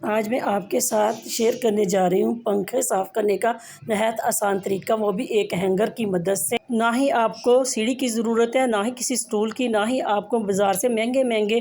आज मैं आपके साथ शेयर करने जा रही हूँ पंखे साफ़ करने का नहायत आसान तरीका, वो भी एक हैंगर की मदद से। ना ही आपको सीढ़ी की ज़रूरत है, ना ही किसी स्टूल की, ना ही आपको बाज़ार से महंगे महंगे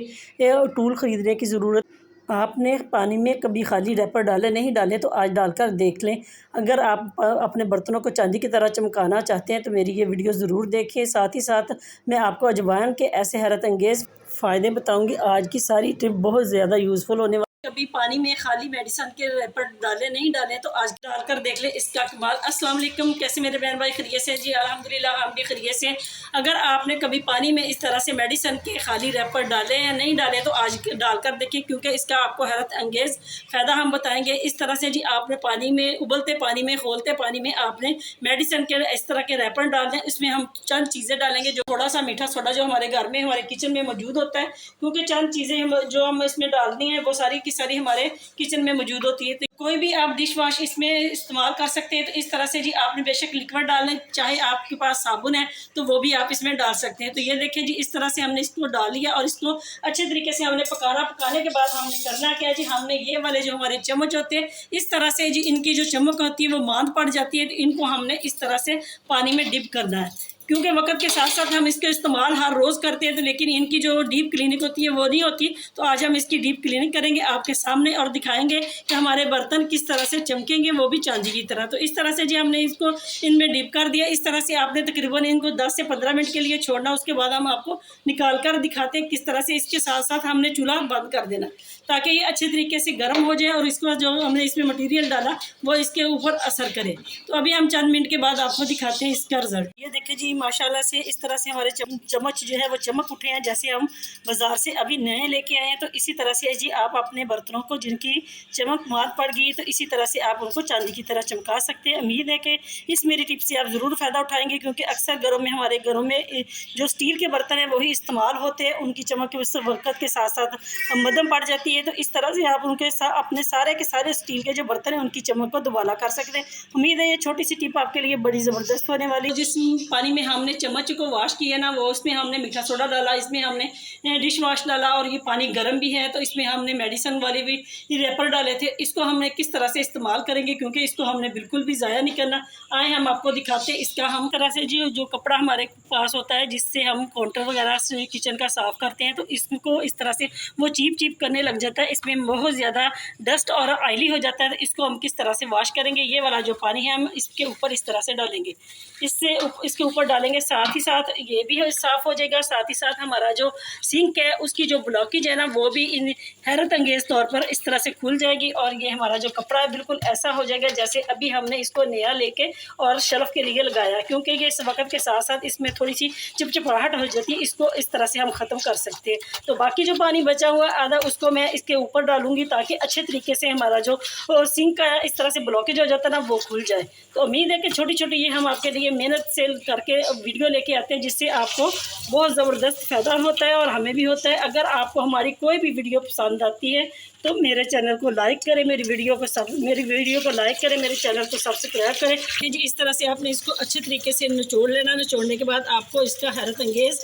टूल ख़रीदने की ज़रूरत। आपने पानी में कभी खाली रैपर डाले नहीं डाले तो आज डालकर देख लें। अगर आप अपने बर्तनों को चांदी की तरह चमकाना चाहते हैं तो मेरी ये वीडियो ज़रूर देखें। साथ ही साथ मैं आपको अजवाइन के ऐसे हैरत अंगेज़ फ़ायदे बताऊँगी। आज की सारी टिप बहुत ज़्यादा यूज़फुल होने वाली। कभी पानी में खाली मेडिसिन के रैपर डाले नहीं डाले तो आज डालकर देख ले इसका कमाल। अस्सलाम वालेकुम, कैसे मेरे बहन भाई खैरियत से? जी अल्हम्दुलिल्लाह, हम भी खैरियत से। अगर आपने कभी पानी में इस तरह से मेडिसिन के खाली रैपर डाले या नहीं डाले तो आज डालकर देखिए, क्योंकि इसका आपको हैरत अंगेज़ फ़ायदा हम बताएंगे। इस तरह से जी आपने पानी में, उबलते पानी में, खोलते पानी में आपने मेडिसिन के इस तरह के रैपर डाल दें। इसमें हम चंद चीज़ें डालेंगे, जो थोड़ा सा मीठा सोडा जो हमारे घर में, हमारे किचन में मौजूद होता है, क्योंकि चंद चीज़ें जो हम इसमें डालनी है वो सारी हमारे किचन में मौजूद होती है। तो कोई भी आप डिश वॉश इसमें इस्तेमाल कर सकते हैं। तो इस तरह से जी आपने बेशक लिक्विड डालना, चाहे आपके पास साबुन है तो वो भी आप इसमें डाल सकते हैं। तो ये देखें जी, इस तरह से हमने इसको डाल लिया और इसको अच्छे तरीके से हमने पकाने के बाद हमने करना क्या है जी, हमने ये वाले जो हमारे चम्मच होते हैं, इस तरह से जी इनकी जो चमक होती है वो मांद पड़ जाती है, तो इनको हमने इस तरह से पानी में डिप करना है। क्योंकि वक्त के साथ साथ हम इसका इस्तेमाल हर रोज़ करते हैं, तो लेकिन इनकी जो डीप क्लीनिंग होती है वो नहीं होती। तो आज हम इसकी डीप क्लीनिंग करेंगे आपके सामने और दिखाएंगे कि हमारे बर्तन किस तरह से चमकेंगे, वो भी चांदी की तरह। तो इस तरह से जी हमने इसको इनमें डीप कर दिया। इस तरह से आपने तकरीबन इनको 10 से 15 मिनट के लिए छोड़ना। उसके बाद हम आपको निकाल कर दिखाते हैं किस तरह से। इसके साथ साथ हमने चूल्हा बंद कर देना ताकि ये अच्छे तरीके से गर्म हो जाए और इसको जो हमने इसमें मटेरियल डाला वो इसके ऊपर असर करे। तो अभी हम चंद मिनट के बाद आपको दिखाते हैं इसका रिजल्ट। ये देखिए जी, माशाल्लाह से इस तरह से हमारे चम्मच जो है वो चमक उठे हैं, जैसे हम बाज़ार से अभी नए लेके आए हैं। तो इसी तरह से जी आप अपने बर्तनों को जिनकी चमक मात पड़ गई तो इसी तरह से आप उनको चांदी की तरह चमका सकते हैं। उम्मीद है कि इस मेरी टिप से आप ज़रूर फ़ायदा उठाएंगे, क्योंकि अक्सर हमारे घरों में जो स्टील के बर्तन हैं वही इस्तेमाल होते हैं। उनकी चमक उस वक्त के साथ साथ मध्यम पड़ जाती है। तो इस तरह से आप उनके साथ अपने सारे के सारे स्टील के जो बर्तन हैं उनकी चमक को दोबारा कर सकते हैं। उम्मीद है ये छोटी सी टिप आपके लिए बड़ी ज़बरदस्त होने वाली है। जिस पानी में हमने चम्मच को वॉश किया ना, वो उसमें हमने मीठा सोडा डाला, इसमें हमने डिश वॉश डाला और ये पानी गर्म भी है। तो इसमें हमने मेडिसिन वाले भी रैपर डाले थे। इसको हमने किस तरह से इस्तेमाल करेंगे, क्योंकि इसको हमने बिल्कुल भी ज़ाया नहीं करना। आए हम आपको दिखाते हैं इसका। हम तरह से जी जो कपड़ा हमारे पास होता है जिससे हम काउंटर वगैरह से किचन का साफ़ करते हैं, तो इसको इस तरह से वो चीप करने लग जाता है, इसमें बहुत ज़्यादा डस्ट और ऑयली हो जाता है। तो इसको हम किस तरह से वॉश करेंगे, ये वाला जो पानी है हम इसके ऊपर इस तरह से डालेंगे, इसके ऊपर डालेंगे। साथ ही साथ ये भी साफ़ हो जाएगा। साथ ही साथ हमारा जो सिंक है उसकी जो ब्लॉकेज है ना, वो भी इन हैरत अंगेज़ तौर पर इस तरह से खुल जाएगी और ये हमारा जो कपड़ा है बिल्कुल ऐसा हो जाएगा जैसे अभी हमने इसको नया लेके और शेल्फ के लिए लगाया। क्योंकि ये इस वक्त के साथ साथ इसमें थोड़ी सी चिपचिपाहट हो जाती है, इसको इस तरह से हम ख़त्म कर सकते हैं। तो बाकी जो पानी बचा हुआ आधा उसको मैं इसके ऊपर डालूंगी ताकि अच्छे तरीके से हमारा जो सिंक का इस तरह से ब्लॉकेज हो जाता है ना, वो खुल जाए। तो उम्मीद है कि छोटी छोटी ये हम आपके लिए मेहनत से करके वीडियो लेके आते हैं, जिससे आपको बहुत ज़बरदस्त फ़ायदा होता है और हमें भी होता है। अगर आपको हमारी कोई भी वीडियो पसंद आती है तो मेरे चैनल को लाइक करें, मेरी वीडियो को लाइक करें, मेरे चैनल को सब्सक्राइब करें। जी इस तरह से आपने इसको अच्छे तरीके से निचोड़ लेना। निचोड़ने के बाद आपको इसका हैरत अंगेज़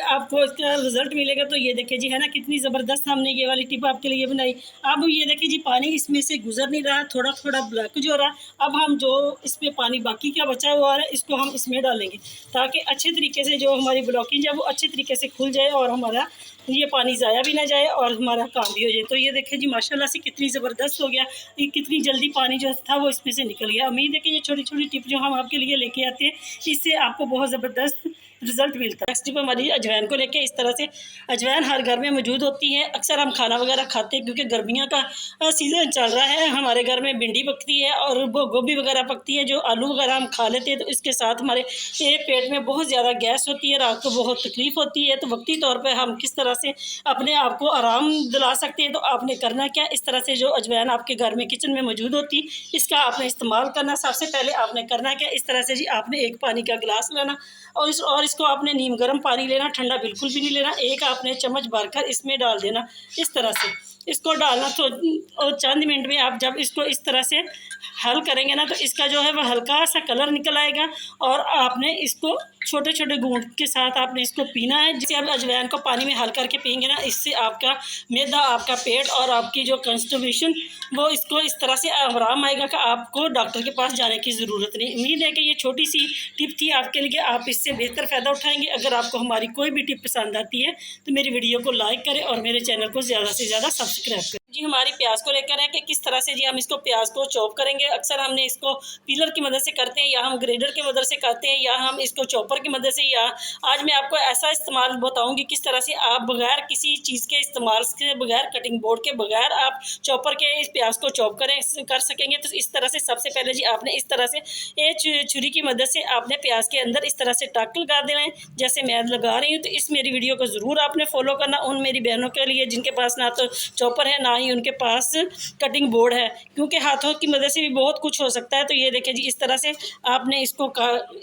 आपको इसका रिज़ल्ट मिलेगा। तो ये देखिए जी, है ना, कितनी ज़बरदस्त हमने ये वाली टिप आपके लिए बनाई। अब ये देखिए जी, पानी इसमें से गुजर नहीं रहा, थोड़ा थोड़ा ब्लॉकेज हो रहा। अब हम जो इसमें पानी बाकी का बचा हुआ है इसको हम इसमें डालेंगे ताकि अच्छे तरीके से जो हमारी ब्लॉकेज है वो अच्छे तरीके से खुल जाए और हमारा ये पानी ज़ाया भी ना जाए और हमारा काम भी हो जाए। तो ये देखिए जी, माशाल्लाह से कितनी ज़बरदस्त हो गया। ये कितनी जल्दी पानी जो था वो इसमें से निकल गया। उम्मीद है कि ये छोटी छोटी टिप जो हम आपके लिए लेके आते हैं इससे आपको बहुत ज़बरदस्त रिजल्ट मिलता है। नेक्स्ट टिप हमारी अजवाइन को लेके। इस तरह से अजवाइन हर घर में मौजूद होती है। अक्सर हम खाना वगैरह खाते हैं क्योंकि गर्मियों का सीज़न चल रहा है। हमारे घर में भिंडी पकती है और वो गोभी वगैरह पकती है, जो आलू वगैरह हम खा लेते हैं। तो इसके साथ हमारे पेट में बहुत ज़्यादा गैस होती है, रात को बहुत तकलीफ़ होती है। तो वक्ती तौर पर हम किस तरह से अपने आप को आराम दिला सकते हैं, तो आपने करना क्या, इस तरह से जो अजवाइन आपके घर में किचन में मौजूद होती है इसका आपने इस्तेमाल करना। सबसे पहले आपने करना क्या, इस तरह से जी आपने एक पानी का गिलास लेना और इसको आपने नीम गर्म पानी लेना, ठंडा बिल्कुल भी नहीं लेना। एक आपने चम्मच भरकर इसमें डाल देना इस तरह से। इसको डालना तो और चंद मिनट में आप जब इसको इस तरह से हल करेंगे ना तो इसका जो है वह हल्का सा कलर निकल आएगा और आपने इसको छोटे छोटे घूंट के साथ आपने इसको पीना है। जैसे आप अजवाइन को पानी में हल करके पियेंगे ना, इससे आपका मैदा, आपका पेट और आपकी जो कंस्टिपेशन वो इसको इस तरह से आराम आएगा कि आपको डॉक्टर के पास जाने की ज़रूरत नहीं। उम्मीद है कि ये छोटी सी टिप थी आपके लिए, आप इससे बेहतर फ़ायदा उठाएंगे। अगर आपको हमारी कोई भी टिप पसंद आती है तो मेरी वीडियो को लाइक करें और मेरे चैनल को ज़्यादा से ज़्यादा सब्सक्राइब करें। जी हमारी प्याज को लेकर है कि किस तरह से जी हम इसको प्याज को चॉप करेंगे। अक्सर हमने इसको पीलर की मदद से करते हैं या हम ग्रेडर की मदद से करते हैं या हम इसको चॉपर की मदद से, या आज मैं आपको ऐसा इस्तेमाल बताऊंगी किस तरह से आप बगैर किसी चीज़ के इस्तेमाल के, बगैर कटिंग बोर्ड के, बगैर आप चॉपर के इस प्याज को चॉप कर सकेंगे। तो इस तरह से सबसे पहले जी आपने इस तरह से एक छुरी की मदद से आपने प्याज के अंदर इस तरह से टक लगा देना है जैसे मैं लगा रही हूँ। तो इस मेरी वीडियो को ज़रूर आपने फॉलो करना। उन मेरी बहनों के लिए जिनके पास ना तो चॉपर है ना ही उनके पास कटिंग बोर्ड है, क्योंकि हाथों की मदद से भी बहुत कुछ हो सकता है। तो ये देखिए जी इस तरह से आपने इसको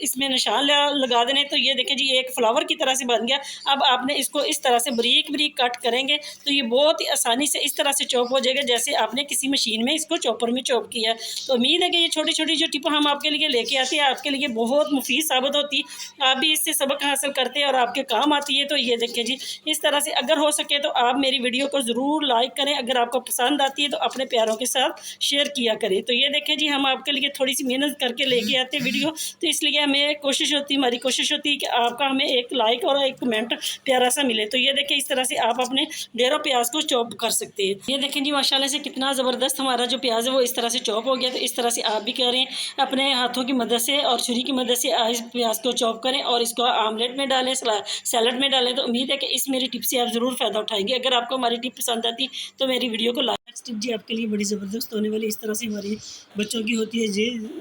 इसमें निशान लगा देने। तो ये देखिए जी एक फ्लावर की तरह से बन गया। अब आपने इसको इस तरह से बारीक बारीक कट करेंगे तो ये बहुत ही आसानी से इस तरह से चॉप हो जाएगा जैसे आपने किसी मशीन में इसको चॉपर में चॉप किया। तो उम्मीद है कि ये छोटी छोटी जो टिप हम आपके लिए लेके आते हैं आपके लिए बहुत मुफीद साबित होती है, आप भी इससे सबक हासिल करते हैं और आपके काम आती है। तो ये देखिए जी इस तरह से अगर हो सके तो आप मेरी वीडियो को ज़रूर लाइक करें, अगर आपको पसंद आती है तो अपने प्यारों के साथ शेयर किया करें। तो ये देखें जी हम आपके लिए थोड़ी सी मेहनत करके लेके आते हैं वीडियो, तो इसलिए हमें कोशिश होती है, हमारी कोशिश होती है कि आपका हमें एक लाइक और एक कमेंट प्यारा सा मिले। तो ये देखें इस तरह से आप अपने ढेरों प्याज को चॉप कर सकते हैं। ये देखें जी माशाल्लाह से कितना ज़बरदस्त हमारा जो प्याज है वो इस तरह से चॉप हो गया। तो इस तरह से आप भी करें, अपने हाथों की मदद से और छुरी की मदद से इस प्याज को चॉप करें और इसको आमलेट में डालें, सैलड में डालें। तो उम्मीद है कि इस मेरी टिप से आप ज़रूर फ़ायदा उठाएंगे। अगर आपको हमारी टिप पसंद आती तो मेरी वीडियो को लाइक। नेक्स्ट टिप जी आपके लिए बड़ी ज़बरदस्त होने वाली। इस तरह से हमारी बच्चों की होती है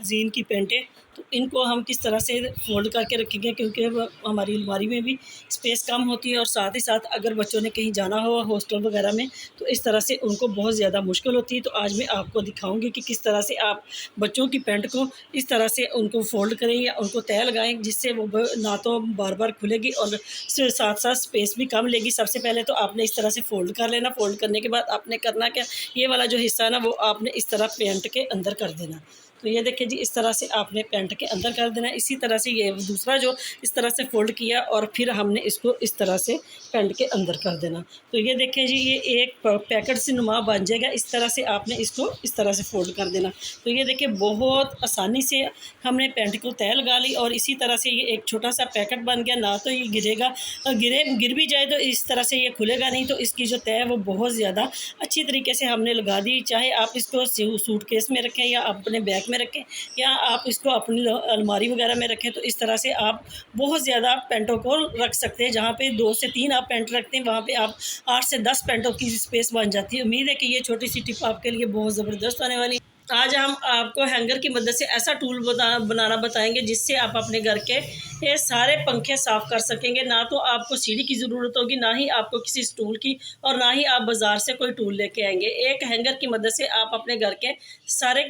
जीन की पैंटें, तो इनको हम किस तरह से फोल्ड करके रखेंगे, क्योंकि हमारी अलमारी में भी स्पेस कम होती है और साथ ही साथ अगर बच्चों ने कहीं जाना हो हॉस्टल वगैरह में तो इस तरह से उनको बहुत ज़्यादा मुश्किल होती है। तो आज मैं आपको दिखाऊंगी कि किस तरह से आप बच्चों की पैंट को इस तरह से उनको फोल्ड करें या उनको तय लगाएं जिससे वो ना तो बार बार खुलेगी और साथ साथ स्पेस भी कम लेगी। सबसे पहले तो आपने इस तरह से फोल्ड कर लेना। फोल्ड करने के बाद आपने करना क्या, ये वाला जो हिस्सा है ना वो आपने इस तरह पैंट के अंदर कर देना। तो ये देखिए जी इस तरह से आपने पैंट के अंदर कर देना। इसी तरह से ये दूसरा जो इस तरह से फोल्ड किया और फिर हमने इसको इस तरह से पैंट के अंदर कर देना। तो ये देखें जी ये एक पैकेट से नुमा बन जाएगा। इस तरह से आपने इसको इस तरह से फोल्ड कर देना। तो ये देखिए बहुत आसानी से हमने पैंट को तय लगा ली और इसी तरह से ये एक छोटा सा पैकेट बन गया। ना तो ये गिरेगा, गिर भी जाए तो इस तरह से ये खुलेगा नहीं। तो इसकी जो तय है वो बहुत ज़्यादा अच्छी तरीके से हमने लगा दी। चाहे आप इसको सूटकेस में रखें या अपने बैग में रखें या आप इसको अपनी अलमारी वगैरह में रखें, तो इस तरह से आप बहुत ज़्यादा पेंटों को रख सकते हैं। जहाँ पे 2 से 3 आप पेंट रखते हैं वहाँ पे आप 8 से 10 पेंटों की स्पेस बन जाती है। उम्मीद है कि ये छोटी सी टिप आपके लिए बहुत ज़बरदस्त होने वाली। आज हम आपको हैंगर की मदद से ऐसा टूल बनाना बताएंगे जिससे आप अपने घर के ये सारे पंखे साफ़ कर सकेंगे। ना तो आपको सीढ़ी की ज़रूरत होगी, ना ही आपको किसी स्टूल की, और ना ही आप बाज़ार से कोई टूल लेके आएंगे। एक हैंगर की मदद से आप अपने घर के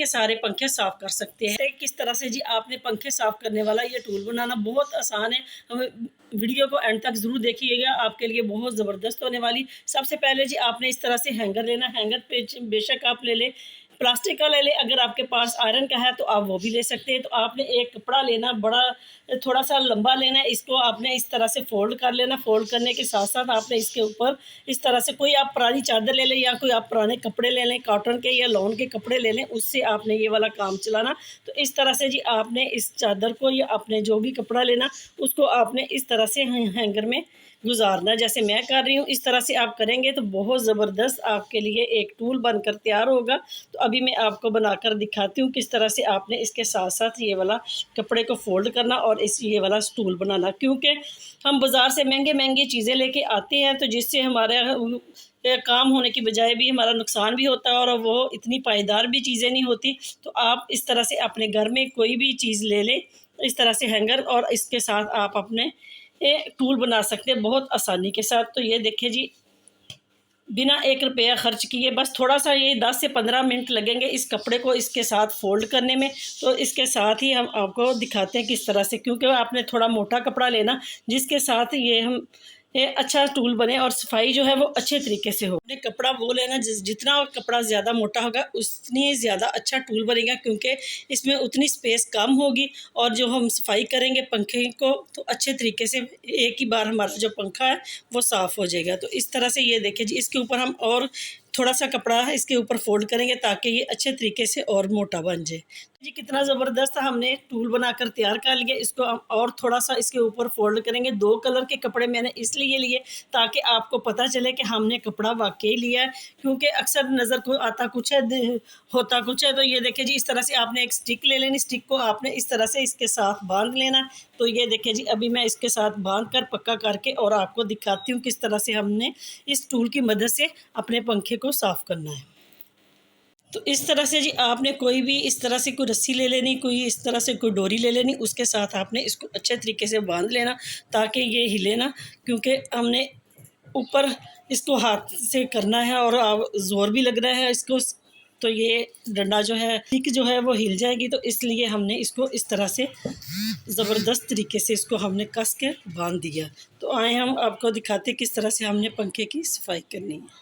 सारे पंखे साफ़ कर सकते हैं। किस तरह से जी आपने पंखे साफ़ करने वाला ये टूल बनाना बहुत आसान है। हमें वीडियो को एंड तक ज़रूर देखिएगा, आपके लिए बहुत ज़बरदस्त होने वाली। सबसे पहले जी आपने इस तरह से हैंगर लेना। हैंगर पे बेशक आप ले लें, प्लास्टिक का ले लें, अगर आपके पास आयरन का है तो आप वो भी ले सकते हैं। तो आपने एक कपड़ा लेना, बड़ा थोड़ा सा लंबा लेना है, इसको आपने इस तरह से फोल्ड कर लेना। फोल्ड करने के साथ साथ आपने इसके ऊपर इस तरह से कोई आप पुरानी चादर ले लें या कोई आप पुराने कपड़े ले लें, कॉटन के या लॉन के कपड़े ले लें, उससे आपने ये वाला काम चलाना। तो इस तरह से जी आपने इस चादर को या आपने जो भी कपड़ा लेना उसको आपने इस तरह से हैंगर में गुजारना, जैसे मैं कर रही हूँ। इस तरह से आप करेंगे तो बहुत ज़बरदस्त आपके लिए एक टूल बनकर तैयार होगा। तो अभी मैं आपको बनाकर दिखाती हूँ किस तरह से आपने इसके साथ साथ ये वाला कपड़े को फोल्ड करना और ये वाला स्टूल बनाना। क्योंकि हम बाज़ार से महंगी चीज़ें लेके आते हैं तो जिससे हमारे काम होने की बजाय भी हमारा नुकसान भी होता है और वो इतनी पायदार भी चीज़ें नहीं होती। तो आप इस तरह से अपने घर में कोई भी चीज़ ले लें इस तरह से हैंगर, और इसके साथ आप अपने टूल बना सकते हैं बहुत आसानी के साथ। तो ये देखिए जी बिना 1 रुपया खर्च किए बस थोड़ा सा ये 10 से 15 मिनट लगेंगे इस कपड़े को इसके साथ फोल्ड करने में। तो इसके साथ ही हम आपको दिखाते हैं किस तरह से, क्योंकि आपने थोड़ा मोटा कपड़ा लेना जिसके साथ ये हम ये अच्छा टूल बने और सफाई जो है वो अच्छे तरीके से हो। अपने कपड़ा वो लेना जितना कपड़ा ज़्यादा मोटा होगा उतनी ज़्यादा अच्छा टूल बनेगा, क्योंकि इसमें उतनी स्पेस कम होगी और जो हम सफाई करेंगे पंखे को तो अच्छे तरीके से एक ही बार हमारा जो पंखा है वो साफ़ हो जाएगा। तो इस तरह से ये देखिए जी, इसके ऊपर हम और थोड़ा सा कपड़ा इसके ऊपर फोल्ड करेंगे ताकि ये अच्छे तरीके से और मोटा बन जाए। जी कितना ज़बरदस्त हमने टूल बनाकर तैयार कर लिया। इसको हम और थोड़ा सा इसके ऊपर फोल्ड करेंगे। 2 कलर के कपड़े मैंने इसलिए लिए ताकि आपको पता चले कि हमने कपड़ा वाकई लिया है, क्योंकि अक्सर नज़र को आता कुछ है होता कुछ है। तो ये देखिए जी, इस तरह से आपने एक स्टिक ले लेनी। स्टिक को आपने इस तरह से इसके साथ बांध लेना। तो ये देखिए जी, अभी मैं इसके साथ बांध कर पक्का करके और आपको दिखाती हूँ किस तरह से हमने इस टूल की मदद से अपने पंखे को साफ़ करना है। तो इस तरह से जी आपने कोई भी इस तरह से कोई रस्सी ले लेनी, कोई इस तरह से कोई डोरी ले लेनी, उसके साथ आपने इसको अच्छे तरीके से बांध लेना ताकि ये हिले ना, क्योंकि हमने ऊपर इसको हाथ से करना है और ज़ोर भी लग रहा है इसको। तो ये डंडा जो है स्टिक जो है वो हिल जाएगी। तो इसलिए हमने इसको इस तरह से ज़बरदस्त तरीके से इसको हमने कस के बांध दिया। तो आए हम आपको दिखाते किस तरह से हमने पंखे की सफाई करनी है।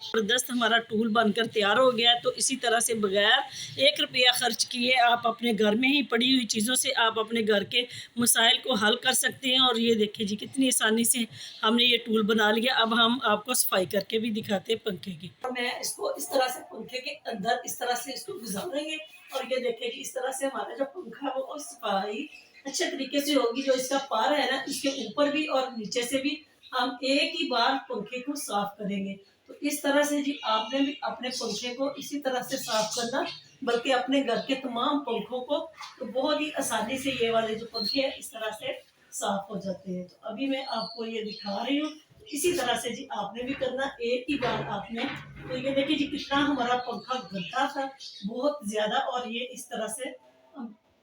ज़बरदस्त हमारा टूल बनकर तैयार हो गया है। तो इसी तरह से बगैर 1 रुपया ख़र्च किए आप अपने घर में ही पड़ी हुई चीज़ों से आप अपने घर के मसाइल को हल कर सकते हैं। और ये देखिए जी, कितनी आसानी से हमने ये टूल बना लिया। अब हम आपको सफाई करके भी दिखाते हैं पंखे की। और मैं इसको इस तरह से पंखे के अंदर इस तरह से इसको गुजारेंगे और ये देखिए जी, इस तरह से हमारा जो पंखा है वो सफाई अच्छे तरीके से होगी। जो इसका पार है ना, इसके ऊपर भी और नीचे से भी हम एक ही बार पंखे को साफ करेंगे। तो इस तरह से जी आपने भी अपने पंखे को इसी तरह से साफ करना, बल्कि अपने घर के तमाम पंखों को तो बहुत ही आसानी से ये वाले जो पंखे हैं इस तरह से साफ हो जाते हैं। तो अभी मैं आपको ये दिखा रही हूँ। इसी तरह से जी आपने भी करना, एक ही बार आपने। तो ये देखिए जी, कितना हमारा पंखा गंदा था बहुत ज्यादा, और ये इस तरह से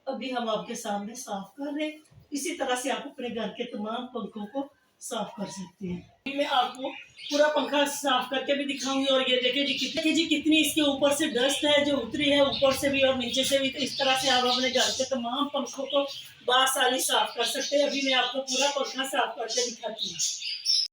अभी हम आपके सामने साफ कर रहे हैं। इसी तरह से आप अपने घर के तमाम पंखों को साफ कर सकते हैं। अभी मैं आपको पूरा पंखा साफ करके भी दिखाऊंगी। और ये देखिए जी, कितनी इसके ऊपर से डस्ट है जो उतरी है, ऊपर से भी और नीचे से भी। तो इस तरह से आप अपने घर के तमाम पंखों को बासानी साफ कर सकते हैं। अभी मैं आपको पूरा पंखा साफ करके दिखाती हूँ।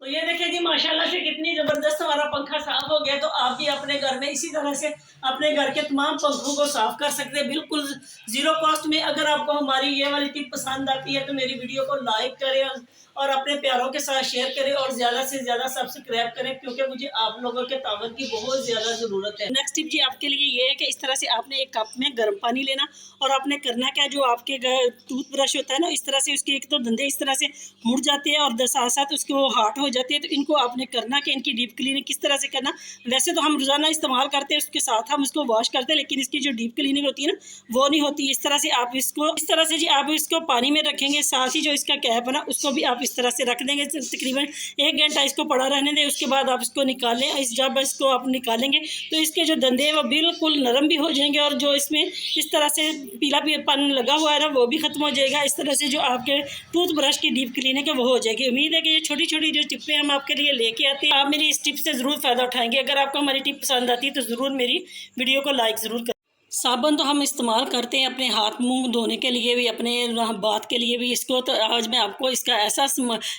तो ये देखिए जी, माशाल्लाह से कितनी ज़बरदस्त हमारा पंखा साफ़ हो गया। तो आप भी अपने घर में इसी तरह से अपने घर के तमाम पंखों को साफ़ कर सकते हैं, बिल्कुल ज़ीरो कॉस्ट में। अगर आपको हमारी ये वाली टिप पसंद आती है तो मेरी वीडियो को लाइक करें और अपने प्यारों के साथ शेयर करें और ज़्यादा से ज़्यादा सब्सक्राइब करें, क्योंकि मुझे आप लोगों के ताकत की बहुत ज़्यादा ज़रूरत है। नेक्स्ट टिप जी आपके लिए ये है कि इस तरह से आपने एक कप में गर्म पानी लेना और आपने करना क्या, जो आपके टूथ ब्रश होता है ना, इस तरह से उसके एक तो धंधे इस तरह से मुड़ जाते हैं और साथ साथ उसके वो हार्ड हो जाते हैं। तो इनको आपने करना कि इनकी डीप क्लीनिंग किस तरह से करना। वैसे तो हम रोज़ाना इस्तेमाल करते हैं, उसके साथ हम इसको वॉश करते हैं, लेकिन इसकी जो डीप क्लीनिंग होती है ना वो नहीं होती। इस तरह से आप इसको इस तरह से जी आप इसको पानी में रखेंगे, साथ ही जो इसका कैप है ना उसको भी आप इस तरह से रख देंगे। तकरीबन 1 घंटा इसको पड़ा रहने दें। उसके बाद आप इसको निकालें। जब इसको आप निकालेंगे तो इसके जो दंदे हैं वो बिल्कुल नरम भी हो जाएंगे और जो इसमें इस तरह से पीलापन लगा हुआ है ना वो भी ख़त्म हो जाएगा। इस तरह से जो आपके टूथ ब्रश की डीप क्लीनिंग है वो हो जाएगी। उम्मीद है कि ये छोटी छोटी जो टिप्पें हम आपके लिए लेके आते हैं, आप मेरी इस टिप से ज़रूर फ़ायदा उठाएंगे। अगर आपको हमारी टिप पसंद आती है तो ज़रूर मेरी वीडियो को लाइक ज़रूर करें। साबुन तो हम इस्तेमाल करते हैं अपने हाथ मुंह धोने के लिए भी, अपने बात के लिए भी। इसको तो आज मैं आपको इसका ऐसा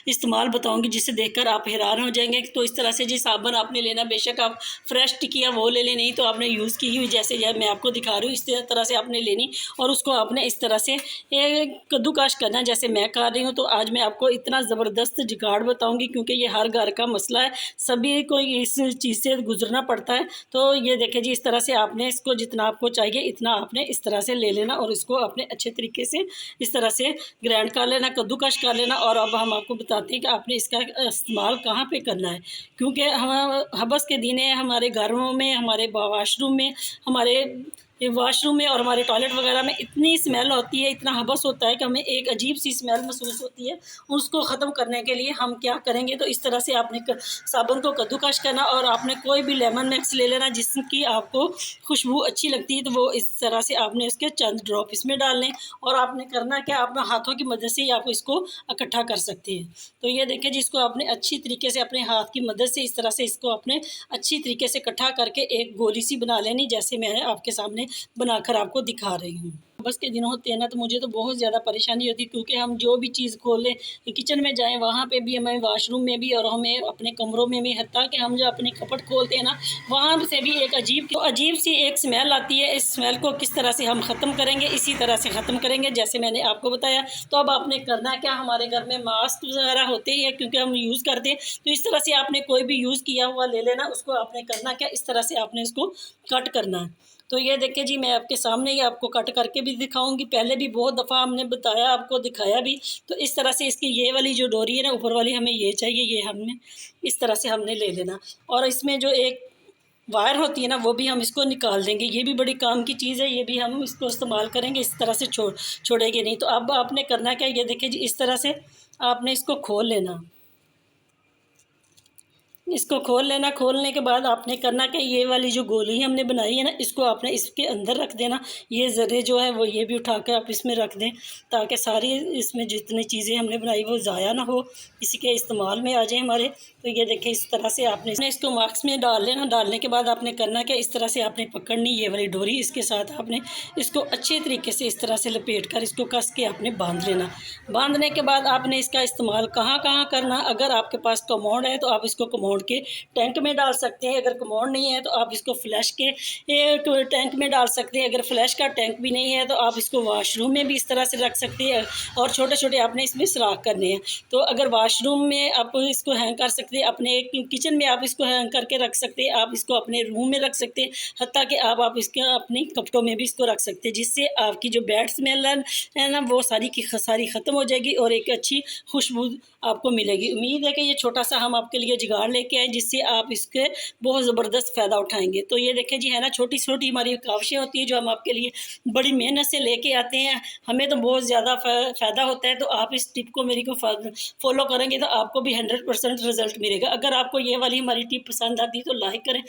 इस्तेमाल बताऊंगी जिसे देखकर आप हैरान हो जाएंगे। तो इस तरह से जी साबुन आपने लेना, बेशक आप फ्रेश टिकिया वो ले लें, नहीं तो आपने यूज़ की हुई जैसे मैं आपको दिखा रही हूँ इस तरह से आपने लेनी और उसको आपने इस तरह से कद्दूकश करना जैसे मैं कर रही हूँ। तो आज मैं आपको इतना ज़बरदस्त जुगाड़ बताऊँगी, क्योंकि ये हर घर का मसला है, सभी को इस चीज़ से गुजरना पड़ता है। तो ये देखें जी, इस तरह से आपने इसको जितना आपको चाहिए इतना आपने इस तरह से ले लेना और इसको अपने अच्छे तरीके से इस तरह से ग्राइंड कर लेना, कद्दूकश कर लेना। और अब हम आपको बताते हैं कि आपने इसका इस्तेमाल कहाँ पे करना है, क्योंकि हम हबस के दिन है, हमारे घरों में, हमारे वॉशरूम में, हमारे वॉशरूम में और हमारे टॉयलेट वगैरह में इतनी स्मेल होती है, इतना हबस होता है कि हमें एक अजीब सी स्मेल महसूस होती है। उसको ख़त्म करने के लिए हम क्या करेंगे, तो इस तरह से आपने साबुन को कद्दूकश करना और आपने कोई भी लेमन मिक्स ले लेना जिसकी आपको खुशबू अच्छी लगती है। तो वो इस तरह से आपने उसके चंद ड्रॉप इसमें डालने और आपने करना क्या, अपने हाथों की मदद से ही आप इसको इकट्ठा कर सकते हैं। तो ये देखें जिसको आपने अच्छी तरीके से अपने हाथ की मदद से इस तरह से इसको अपने अच्छी तरीके से इकट्ठा करके एक गोली सी बना लेनी, जैसे मैं आपके सामने बनाकर आपको दिखा रही हूँ। बस के दिन होते हैं ना, तो मुझे तो बहुत ज़्यादा परेशानी होती है, क्योंकि हम जो भी चीज़ खोलें, किचन में जाएँ वहाँ पे भी, हमें वॉशरूम में भी और हमें अपने कमरों में भी, हत्ता कि हम जो अपनी कपट खोलते हैं ना, वहाँ से भी एक अजीब सी एक स्मेल आती है। इस स्मेल को किस तरह से हम ख़त्म करेंगे, इसी तरह से ख़त्म करेंगे जैसे मैंने आपको बताया। तो अब आपने करना क्या, हमारे घर में मास्क वगैरह होते ही है क्योंकि हम यूज़ करते हैं, तो इस तरह से आपने कोई भी यूज़ किया हुआ ले लेना, उसको आपने करना क्या, इस तरह से आपने इसको कट करना है। तो ये देखिए जी, मैं आपके सामने ही आपको कट करके भी दिखाऊंगी, पहले भी बहुत दफ़ा हमने बताया, आपको दिखाया भी। तो इस तरह से इसकी ये वाली जो डोरी है ना, ऊपर वाली हमें ये चाहिए, ये हमने इस तरह से हमने ले लेना। और इसमें जो एक वायर होती है ना, वो भी हम इसको निकाल देंगे, ये भी बड़ी काम की चीज़ है, ये भी हम इसको इस्तेमाल करेंगे, इस तरह से छोड़ेंगे नहीं। तो अब आपने करना क्या, ये देखिए जी, इस तरह से आपने इसको खोल लेना। इसको खोल लेना। खोलने के बाद आपने करना कि ये वाली जो गोली हमने बनाई है ना, इसको आपने इसके अंदर रख देना। ये ज़र्रे जो है वो ये भी उठा कर आप इसमें रख दें, ताकि सारी इसमें जितनी चीज़ें हमने बनाई वो ज़ाया ना हो, इसी के इस्तेमाल में आ जाए हमारे। तो ये देखिए, इस तरह से आपने इसको मास्क में डाल लेना। डालने के बाद आपने करना क्या, इस तरह से आपने पकड़नी ये वाली डोरी, इसके साथ आपने इसको अच्छे तरीके से इस तरह से लपेट कर इसको कस के आपने बांध लेना। बांधने के बाद आपने इसका इस्तेमाल कहाँ कहाँ करना, अगर आपके पास कमोड है तो आप इसको कमोड के टैंक में डाल सकते हैं, अगर कमोड नहीं है तो आप इसको फ्लैश के टैंक में डाल सकते हैं, अगर फ्लैश का टैंक भी नहीं है तो आप इसको वॉशरूम में भी इस तरह से रख सकते हैं। और छोटे छोटे आपने इसमें सुराख करने हैं। तो अगर वॉशरूम में आप इसको हैंग कर सकते हैं, अपने किचन में आप इसको हैंग करके रख सकते हैं, आप इसको अपने रूम में रख सकते हैं, हत्ता कि आप इसके अपनी कपड़ों में भी इसको रख सकते हैं, जिससे आपकी जो बैड स्मेल है ना, वो सारी की सारी ख़त्म हो जाएगी और एक अच्छी खुशबू आपको मिलेगी। उम्मीद है कि ये छोटा सा हम आपके लिए जुगाड़ लेके आए, जिससे आप इसके बहुत ज़बरदस्त फ़ायदा उठाएंगे। तो ये देखें जी, है ना, छोटी छोटी हमारी काविशें होती है जो हम आपके लिए बड़ी मेहनत से लेके आते हैं, हमें तो बहुत ज़्यादा फ़ायदा होता है। तो आप इस टिप को मेरी को फॉलो करेंगे तो आपको भी 100% रिज़ल्ट मिलेगा। अगर आपको ये वाली हमारी टिप पसंद आती है तो लाइक करें,